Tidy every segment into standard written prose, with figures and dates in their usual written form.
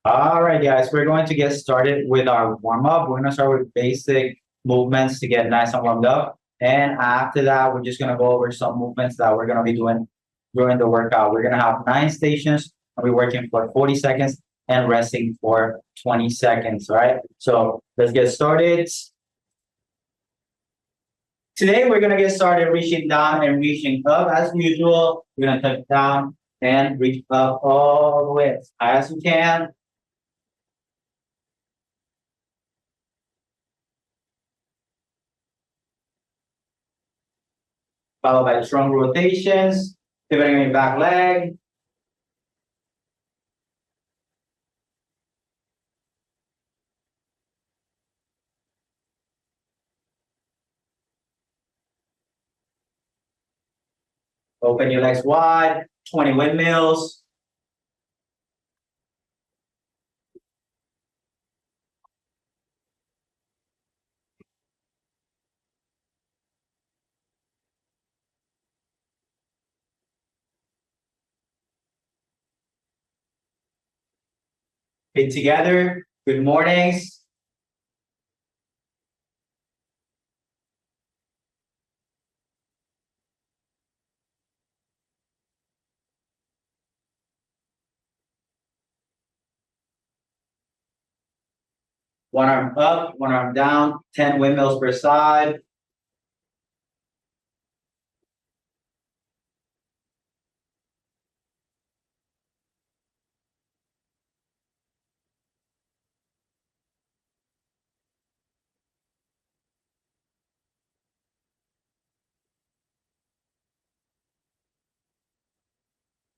All right, guys, we're going to get started with our warm up. We're going to start with basic movements to get nice and warmed up. And after that, we're just going to go over some movements that we're going to be doing during the workout. We're going to have 9 stations and we're working for 40 seconds and resting for 20 seconds. All right, so let's get started. Today, we're going to get started reaching down and reaching up as usual. We're going to touch down and reach up all the way as high as you can. Followed by strong rotations, pivoting your back leg. Open your legs wide, 20 windmills. Feet together, good mornings. One arm up, one arm down, 10 windmills per side.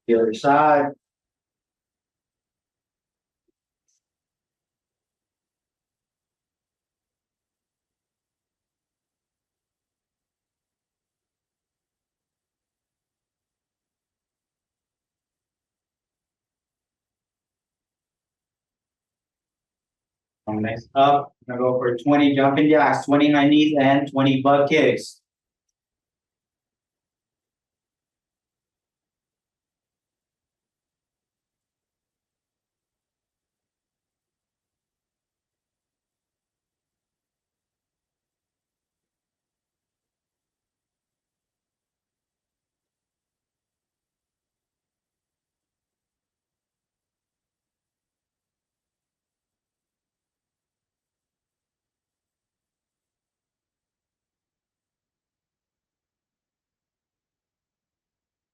The other side. Next up, I'm gonna go for 20 jumping jacks, 20 high knees, and 20 butt kicks.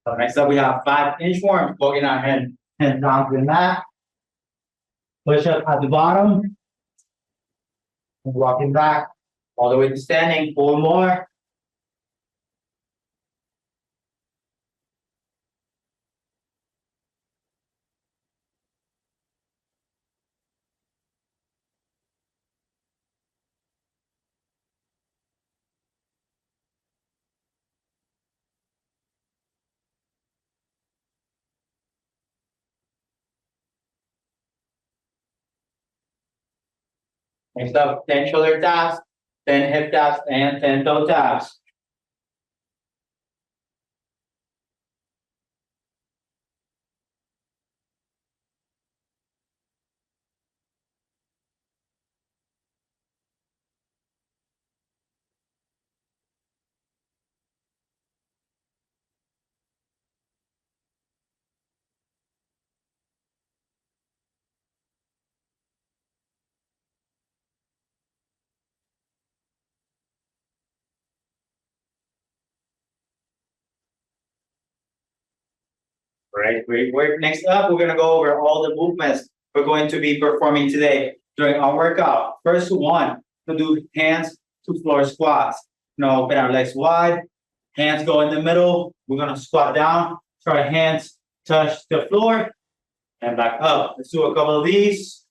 So next up, we have 5 inchworms, poking our head down to the mat. Push up at the bottom. And walking back all the way to standing. 4 more. Next up, 10 shoulder taps, 10 hip taps, and 10 toe taps. Right, great work. Next up, we're gonna go over all the movements we're going to be performing today during our workout. First one, to do hands to floor squats. Now open our legs wide, hands go in the middle. We're gonna squat down, so our hands touch the floor, and back up. Let's do a couple of these.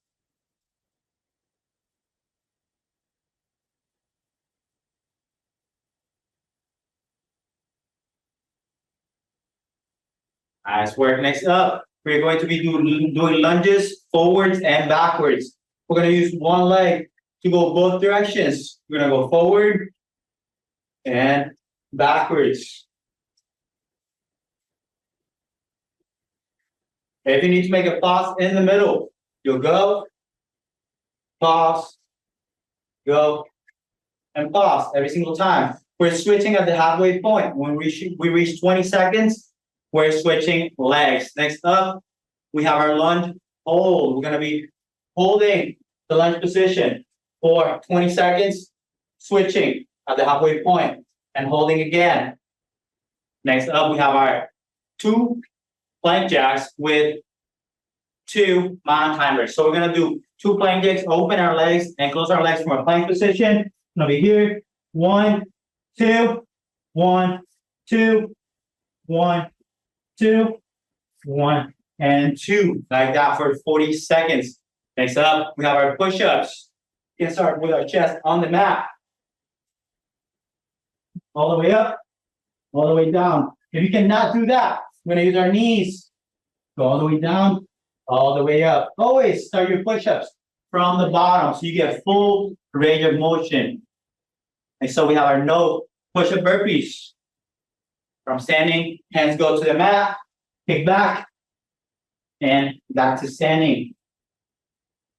Nice work. Next up, we're going to be doing lunges forwards and backwards. We're going to use one leg to go both directions. We're going to go forward and backwards. If you need to make a pause in the middle, You'll go, pause, go, and pause every single time. We're switching at the halfway point. When we reach 20 seconds, we're switching legs. Next up, we have our lunge hold. We're gonna be holding the lunge position for 20 seconds, switching at the halfway point and holding again. Next up, we have our 2 plank jacks with 2 mountain climbers. So we're gonna do 2 plank jacks, open our legs and close our legs from a plank position. Gonna be here. 1, 2, 1, 2, 1, 2, 1, and 2. Like that for 40 seconds. Next up, we have our push-ups. We can start with our chest on the mat. All the way up, all the way down. If you cannot do that, we're gonna use our knees. Go all the way down, all the way up. Always start your push-ups from the bottom so you get full range of motion. And so we have our no push-up burpees. From standing, hands go to the mat, kick back, and back to standing.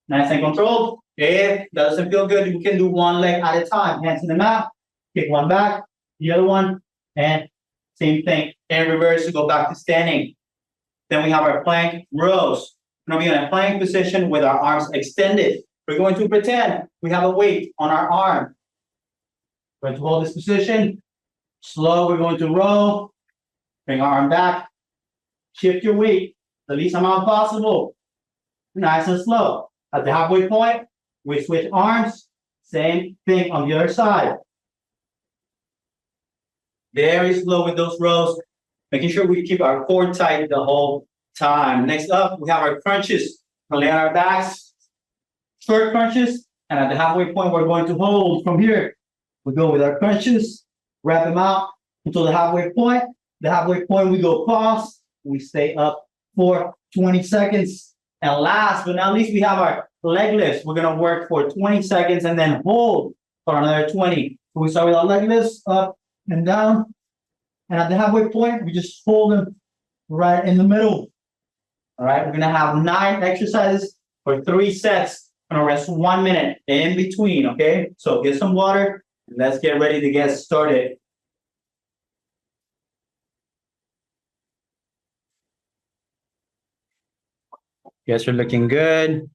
Nice and controlled. If that doesn't feel good, we can do one leg at a time. Hands in the mat, kick one back, the other one, and same thing. In reverse, to go back to standing. Then we have our plank rows. We're gonna be in a plank position with our arms extended. We're going to pretend we have a weight on our arm. We're going to hold this position. Slow, we're going to row. Bring our arm back. Shift your weight the least amount possible. Nice and slow. At the halfway point, we switch arms. Same thing on the other side. Very slow with those rows. Making sure we keep our core tight the whole time. Next up, we have our crunches. We'll lay on our backs. Short crunches. And at the halfway point, we're going to hold from here. We go with our crunches, wrap them out until the halfway point. The halfway point, we go pause. We stay up for 20 seconds. And last but not least, we have our leg lifts. We're gonna work for 20 seconds and then hold for another 20. So we start with our leg lifts up and down. And at the halfway point, we just hold them right in the middle. All right, we're gonna have 9 exercises for 3 sets. I'm gonna rest 1 minute in between, okay? So get some water. Let's get ready to get started. Guys are looking good.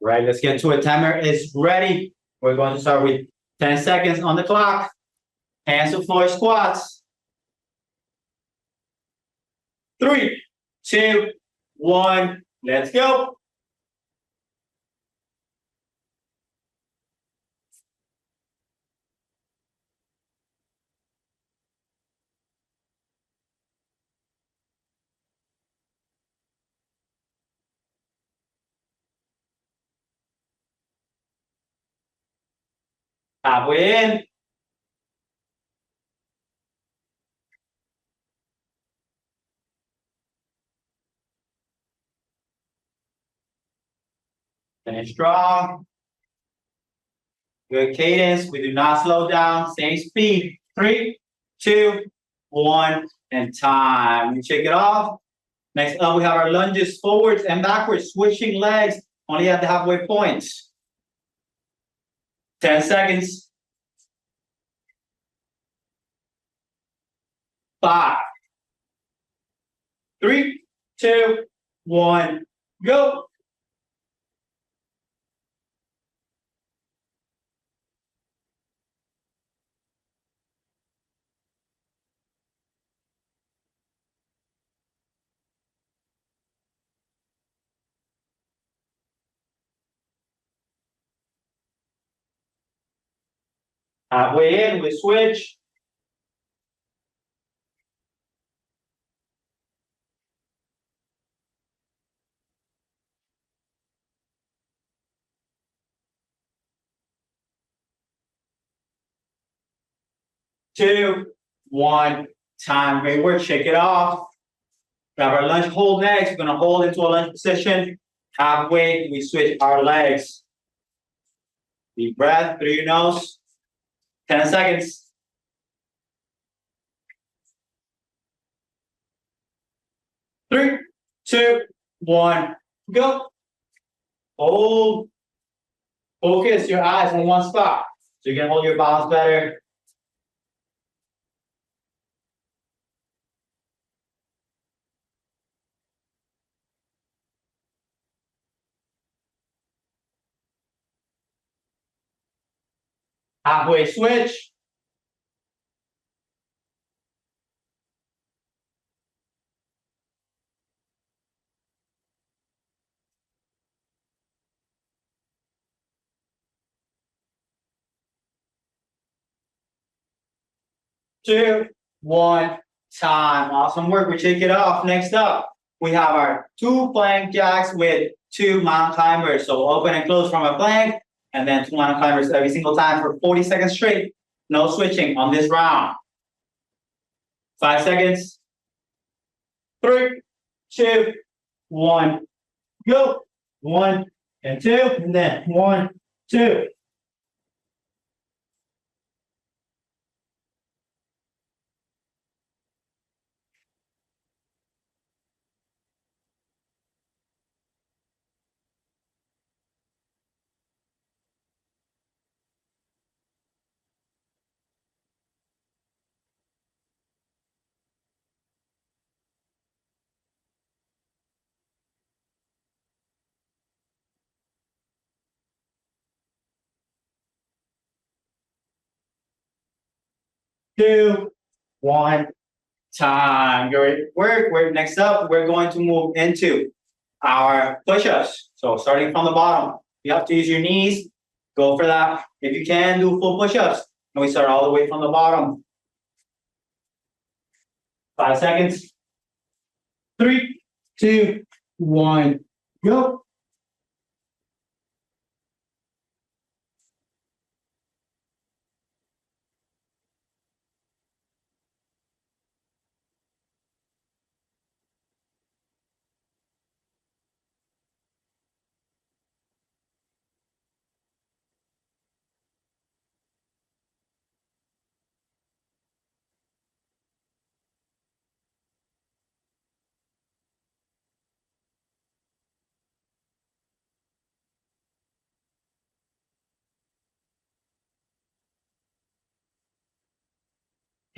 Right, let's get to it. Timer is ready. We're going to start with 10 seconds on the clock. Hands to floor squats. 3, 2, 1, let's go. Halfway in. Finish strong. Good cadence. We do not slow down. Same speed. 3, 2, 1, and time. We check it off. Next up, we have our lunges forwards and backwards, switching legs only at the halfway point. 10 seconds. 5, 3, 2, 1, go. Halfway in, we switch. Two, 1, time. Great work. Shake it off. Grab our lunge hold next. We're gonna hold into a lunge position. Halfway, we switch our legs. Deep breath through your nose. 10 seconds. 3, 2, 1, go. Hold. Focus your eyes on one spot so you can hold your balance better. Halfway switch. Two, one, time. Awesome work. We take it off. Next up, we have our 2 plank jacks with 2 mountain climbers. So open and close from a plank, and then 2 mountain climbers every single time for 40 seconds straight. No switching on this round. 5 seconds. 3, 2, 1, go. 1 and 2, and then 1, 2. 2, 1, time. Great work. Next up, we're going to move into our push-ups. So starting from the bottom, you have to use your knees. Go for that. If you can, do full push-ups. And we start all the way from the bottom. 5 seconds. 3, 2, 1, go.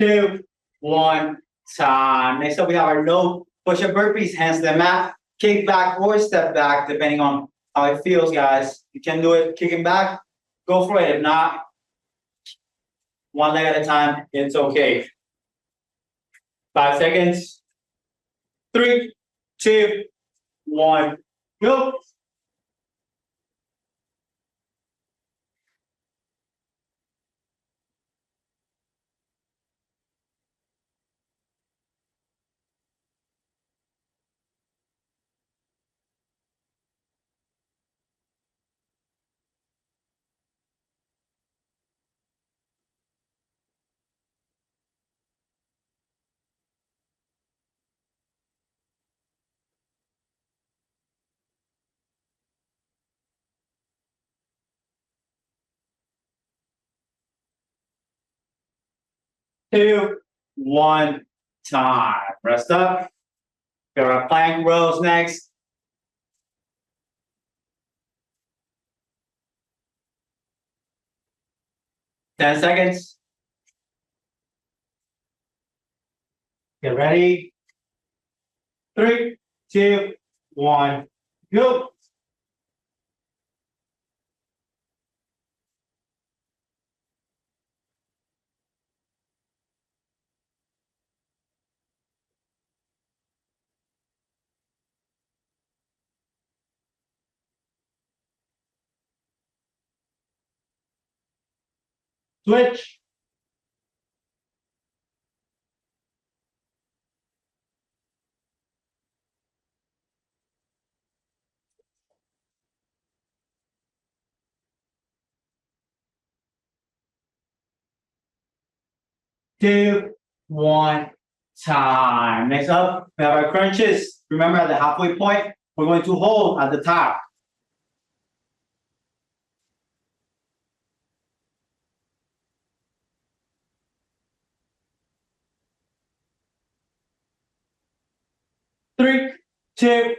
Two, one, time. Next up, we have our no push-up burpees, hands to the mat, kick back or step back, depending on how it feels, guys. You can do it kicking back, go for it. If not, one leg at a time, it's okay. 5 seconds. 3, 2, 1, go. Two, one, time. Rest up. Got our plank rows next. Ten seconds. Get ready. 3, 2, 1, go. Switch. 2, 1, time. Next up, we have our crunches. Remember, at the halfway point, we're going to hold at the top. 3, 2,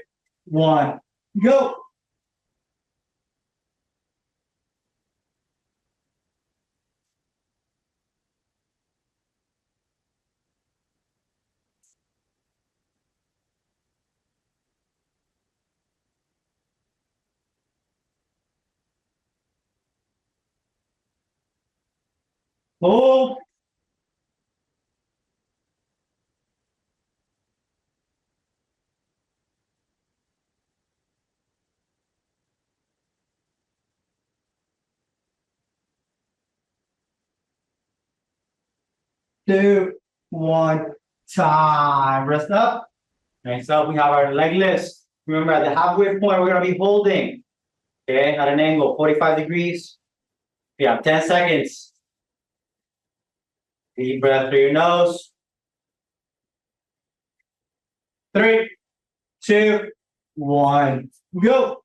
1, go. Hold. 2, 1, time. Rest up. Next up, we have our leg lifts. Remember, at the halfway point, we're going to be holding, okay, at an angle, 45 degrees. We have 10 seconds. Deep breath through your nose. 3, 2, 1, go.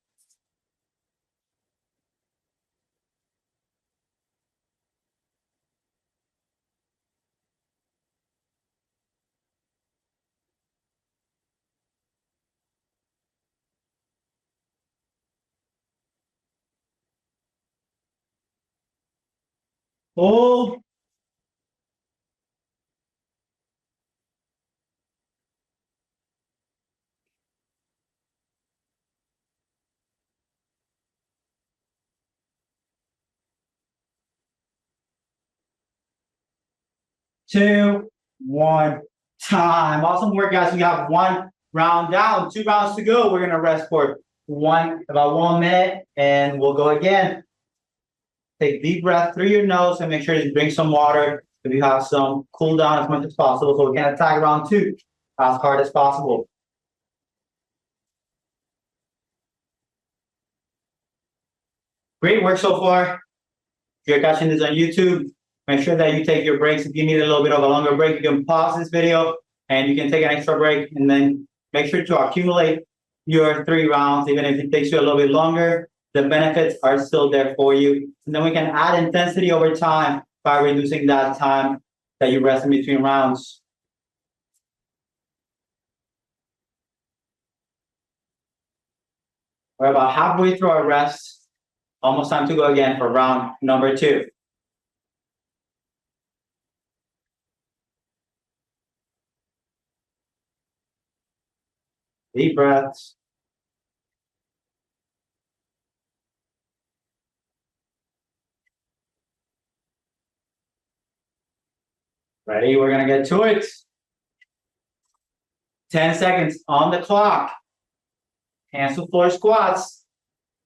Hold. 2, 1, time. Awesome work, guys. We have 1 round down, 2 rounds to go. We're gonna rest for about 1 minute, and we'll go again. Take deep breath through your nose and make sure to drink some water if you have some cool down as much as possible so we can attack round 2 as hard as possible. Great work so far. If you're catching this on YouTube, make sure that you take your breaks. If you need a little bit of a longer break, you can pause this video and you can take an extra break and then make sure to accumulate your 3 rounds, even if it takes you a little bit longer. The benefits are still there for you. And then we can add intensity over time by reducing that time that you rest in between rounds. We're about halfway through our rest. Almost time to go again for round number 2. Deep breaths. Ready? We're gonna get to it. 10 seconds on the clock. Hands to floor squats.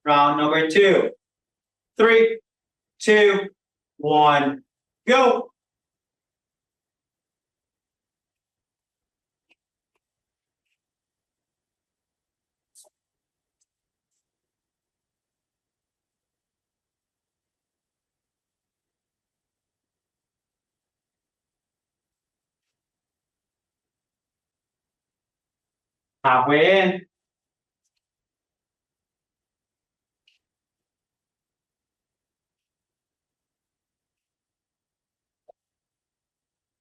Round number 2. 3, 2, 1, go. Halfway in.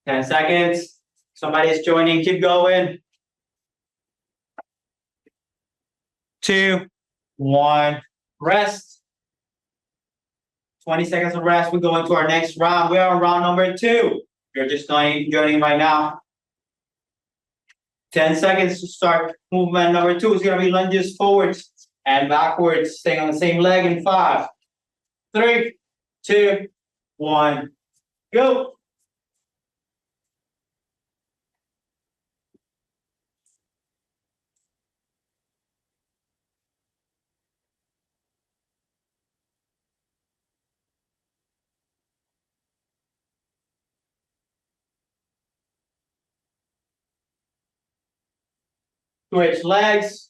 Ten seconds. Somebody's joining. Keep going. 2, 1. Rest. 20 seconds of rest. We go into our next round. We are on round number 2. You're just joining right now. 10 seconds to start movement number 2 is going to be lunges forwards and backwards, staying on the same leg in 5, 3, 2, 1, go. Switch legs.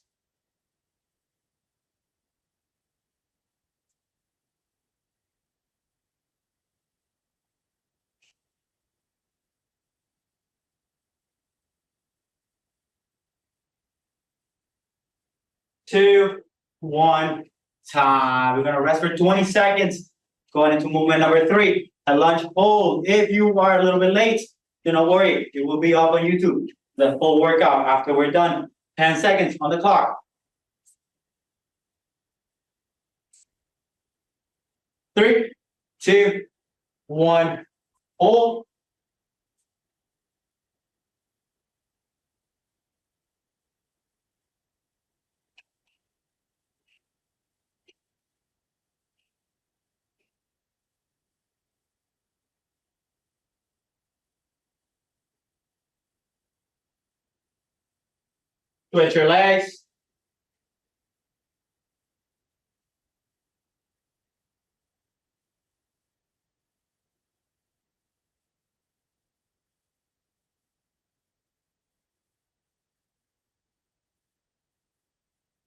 Two, 1, time. We're gonna rest for 20 seconds. Going into movement number 3, a lunge hold. If you are a little bit late, do not worry. It will be up on YouTube. The full workout after we're done. 10 seconds on the clock. 3, 2, 1, hold. Switch your legs.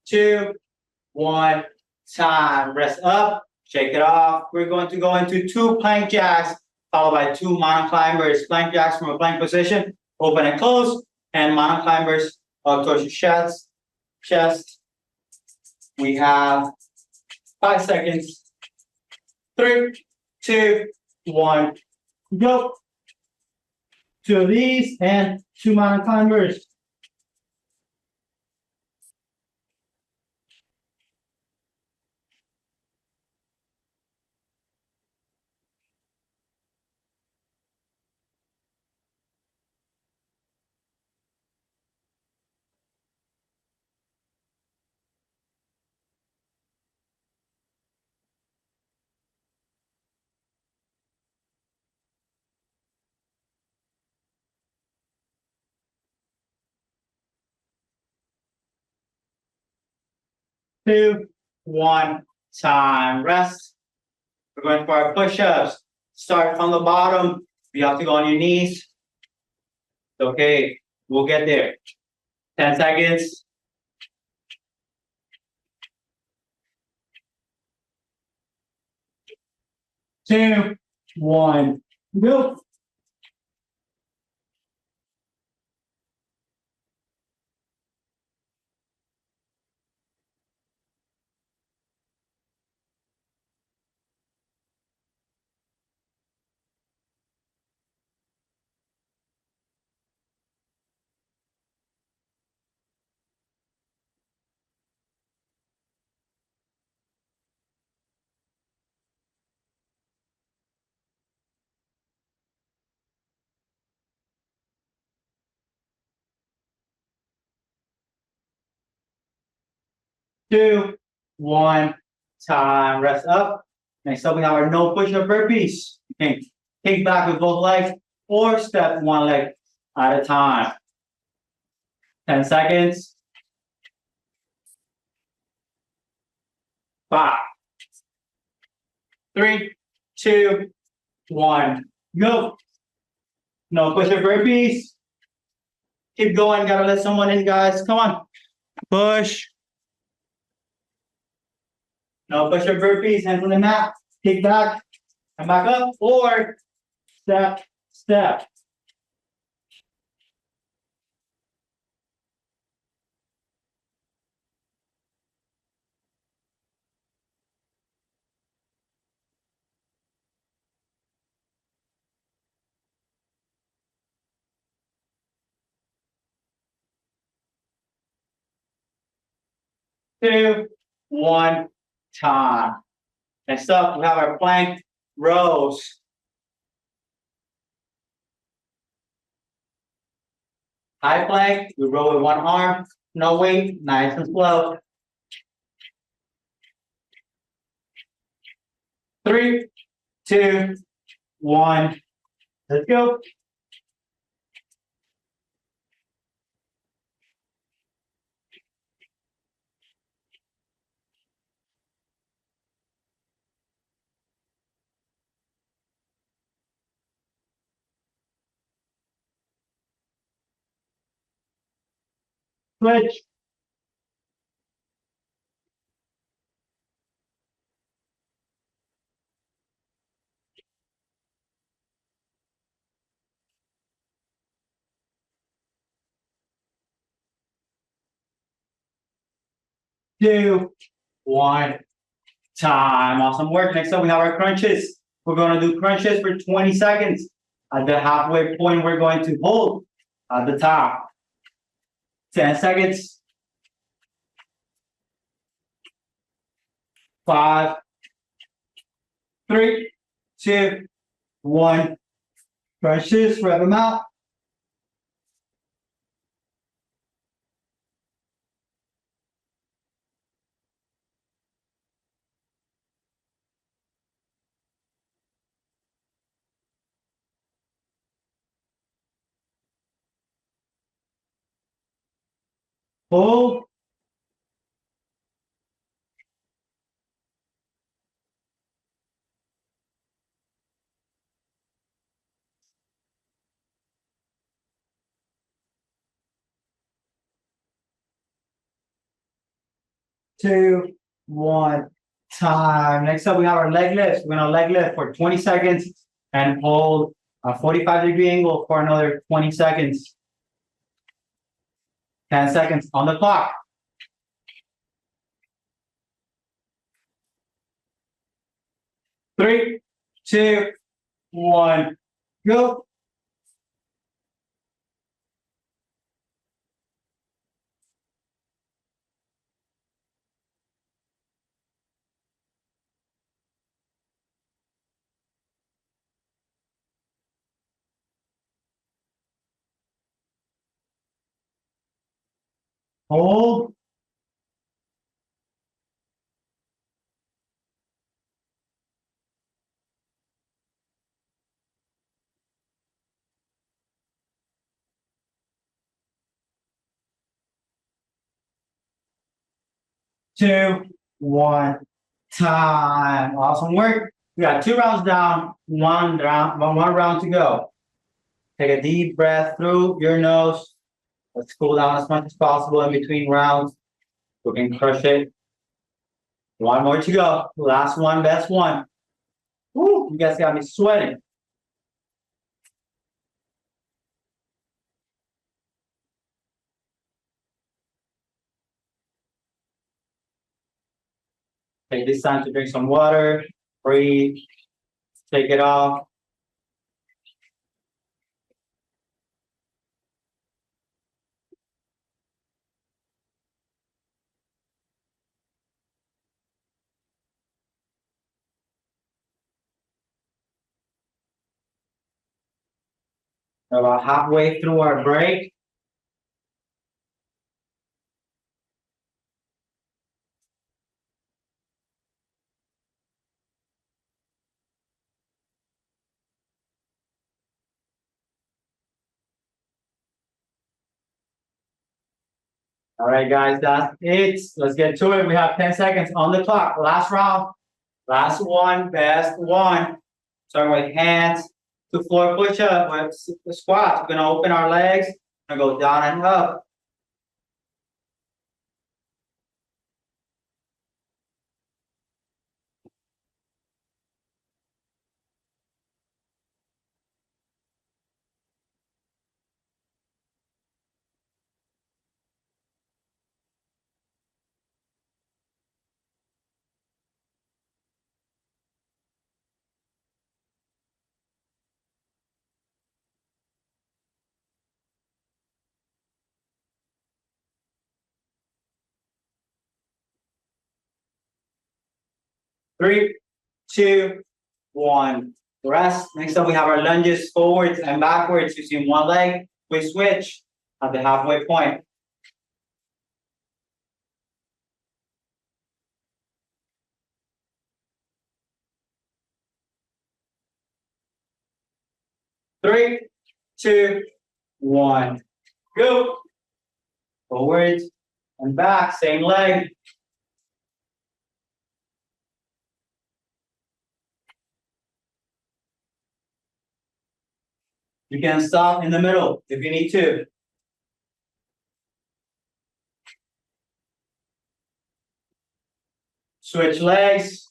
Two, one, time. Rest up, shake it off. We're going to go into 2 plank jacks, followed by 2 mountain climbers. Plank jacks from a plank position, open and close, and mountain climbers up towards your chest. We have 5 seconds. 3, 2, 1, go. 2 of these and 2 mountain climbers. 2, 1, time. Rest. We're going for our push-ups. Start from the bottom. You have to go on your knees. Okay, we'll get there. 10 seconds. 2, 1, go. Two, one, time. Rest up. Next up, we have our no push-up burpees. You can kick back with both legs or step one leg at a time. 10 seconds. 5, 3, 2, 1, go. No push-up burpees. Keep going. Gotta let someone in, guys. Come on. Push. No push-up burpees. Hands on the mat. Kick back. Come back up. Or step, step. 2, 1, time. Next up, we have our plank rows. High plank, we row with one arm, no weight, nice and slow. 3, 2, 1, let's go. Switch. 2, 1, time. Awesome work. Next up, we have our crunches. We're going to do crunches for 20 seconds. At the halfway point, we're going to hold at the top. 10 seconds. 5, 3, 2, 1. Crunches, spread them out. Hold. Two, one, time. Next up, we have our leg lifts. We're gonna leg lift for 20 seconds and hold a 45-degree angle for another 20 seconds. 10 seconds on the clock. 3, 2, 1, go. Hold. Two, one, time. Awesome work. We got 2 rounds down, one round to go. Take a deep breath through your nose. Let's cool down as much as possible in between rounds. We can crush it. One more to go. Last one, best one. Woo, you guys got me sweating. Take this time to drink some water, breathe, take it off. About halfway through our break. All right, guys, that's it. Let's get to it. We have 10 seconds on the clock. Last round, last one, best one. Starting with hands to floor push up with squats. We're gonna open our legs, gonna go down and up. Three, two, one. Rest. Next up, we have our lunges forwards and backwards using one leg. We switch at the halfway point. Three, two, one. Go. Forwards and back, same leg. You can stop in the middle if you need to. Switch legs.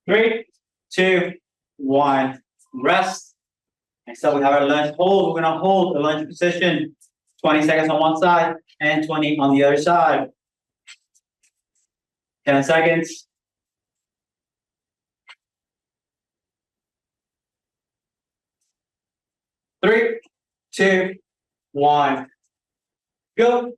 Three, two, one. Rest. Next up, we have our lunge hold. We're gonna hold the lunge position. 20 seconds on one side and 20 on the other side. 10 seconds. Three, two, one, go.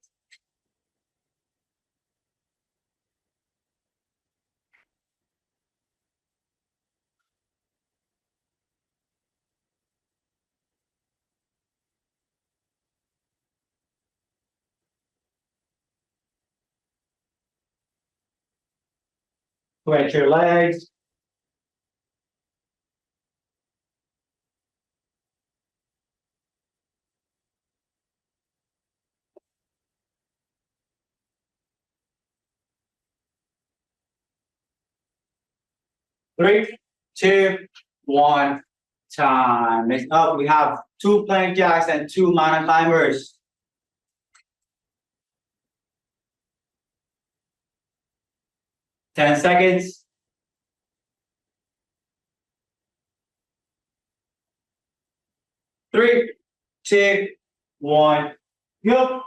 Stretch your legs. Three, two, one, time. Next up, we have two plank jacks and two mountain climbers. 10 seconds. Three, two, one, go.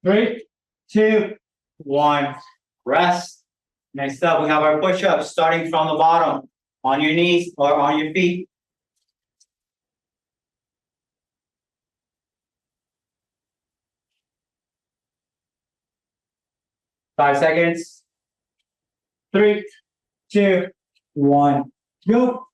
Three, two, one, rest. Next up, we have our push-ups starting from the bottom on your knees or on your feet. 5 seconds. Three, two, one, go.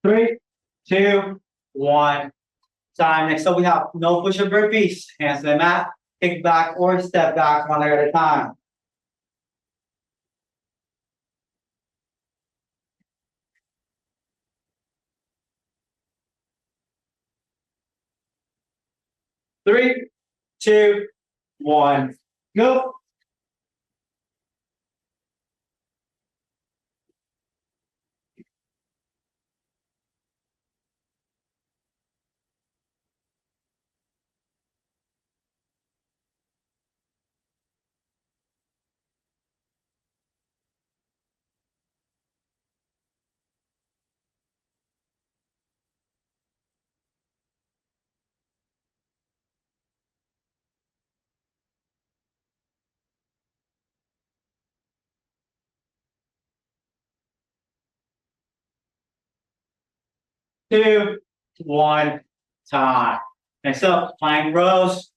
Three, two, one, time. Next up, we have no push-up burpees. Hands to the mat, kick back or step back one leg at a time. Three, two, one, go. 2, 1, time. Next up, plank rows.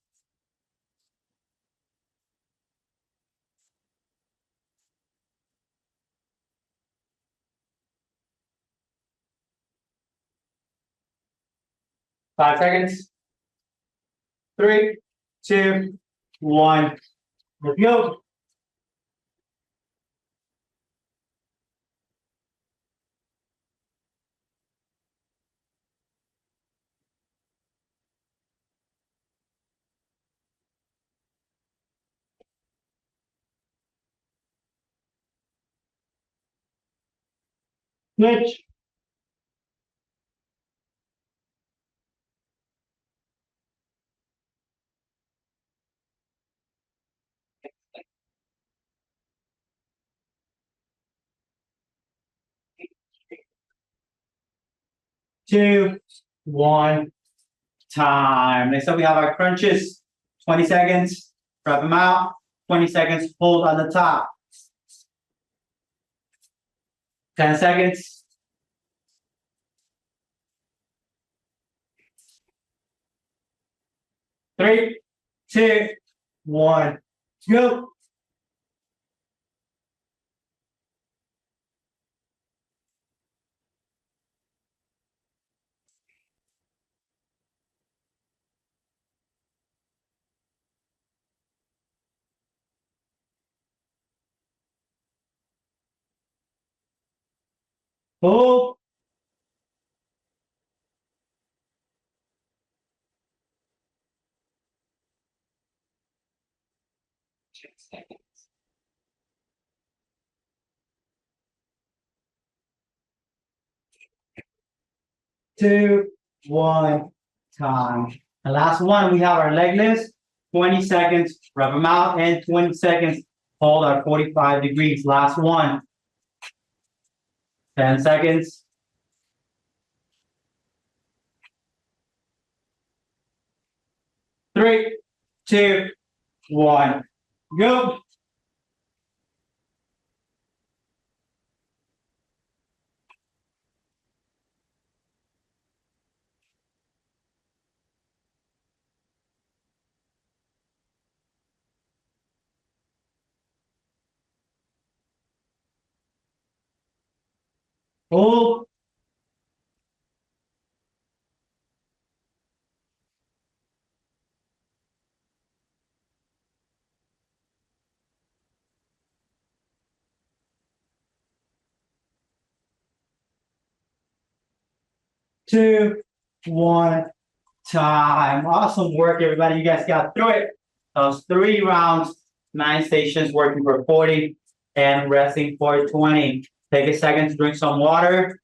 Five seconds. Three, two, one, go. Switch. Two, one, time. Next up, we have our crunches. 20 seconds. Wrap them out. 20 seconds. Hold on the top. 10 seconds. 3, 2, 1, go. Hold. 2, 1, time. The last one, we have our leg lifts, 20 seconds, rub them out, and 20 seconds, hold our 45 degrees. Last one, 10 seconds. 3, 2, 1, go. Hold. 2, 1, time. Awesome work, everybody. You guys got through it. Those 3 rounds, 9 stations, working for 40 and resting for 20. Take a second to drink some water,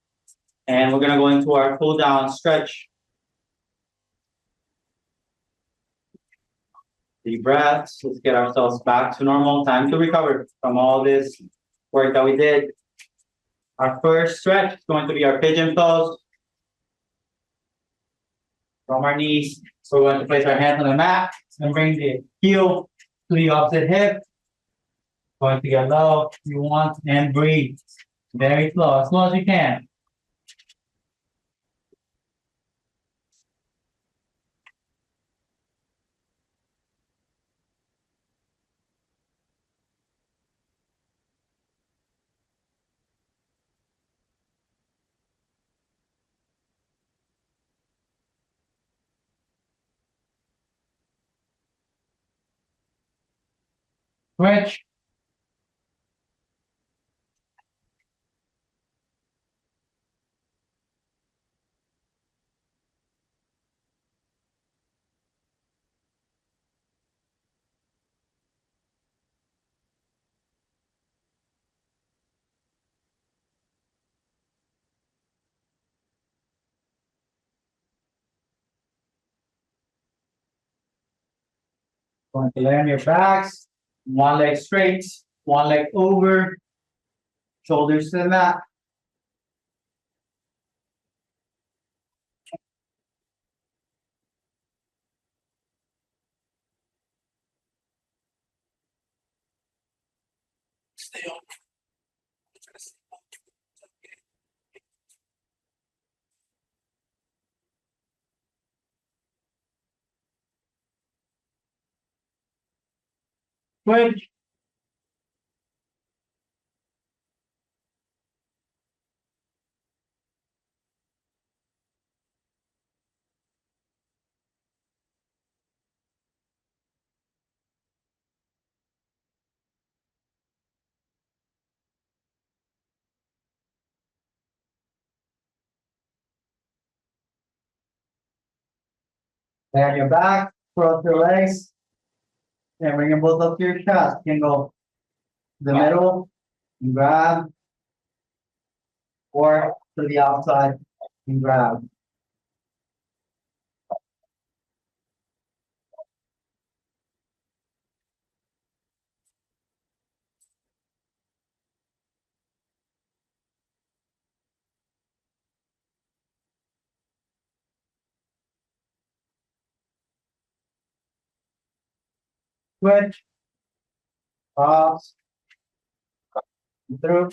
and we're gonna go into our cool down stretch. Deep breaths. Let's get ourselves back to normal. Time to recover from all this work that we did. Our first stretch is going to be our pigeon pose. From our knees, so we're going to place our hands on the mat and bring the heel to the opposite hip. Going to get low, you want, and breathe. Very slow, as slow as you can. Switch. Going to lay on your backs. One leg straight, one leg over, shoulders to the mat. Stay on. Switch. Lay on your back, cross your legs, and bring them both up to your chest. You can go to the middle, and grab, or to the outside and grab. Switch, cross, through.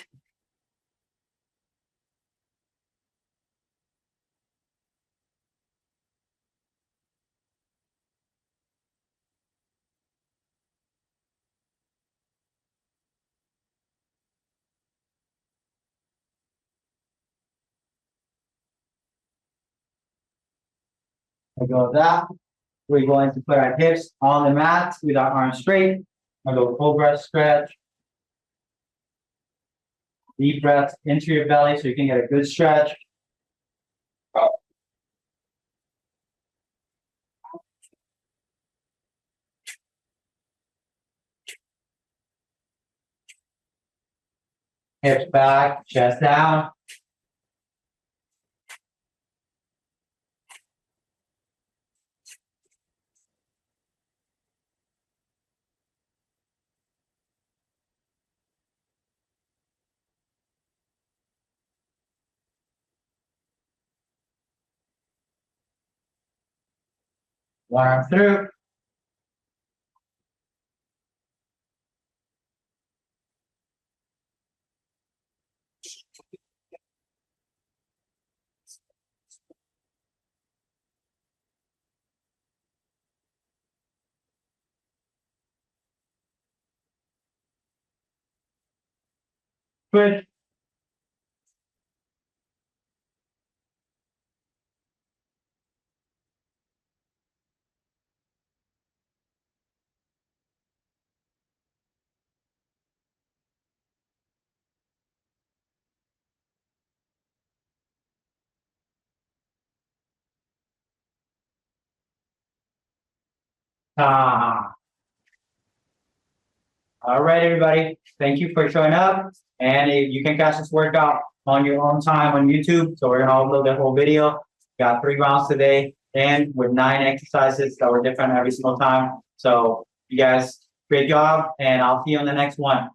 I go that. We're going to put our hips on the mat with our arms straight. I go cobra stretch. Deep breaths into your belly so you can get a good stretch. Hips back, chest down. One arm through. Switch. Ah. All right, everybody. Thank you for showing up. And you can catch this workout on your own time on YouTube. So we're gonna upload the whole video. Got 3 rounds today, and with 9 exercises that were different every single time. So you guys, great job, and I'll see you on the next one.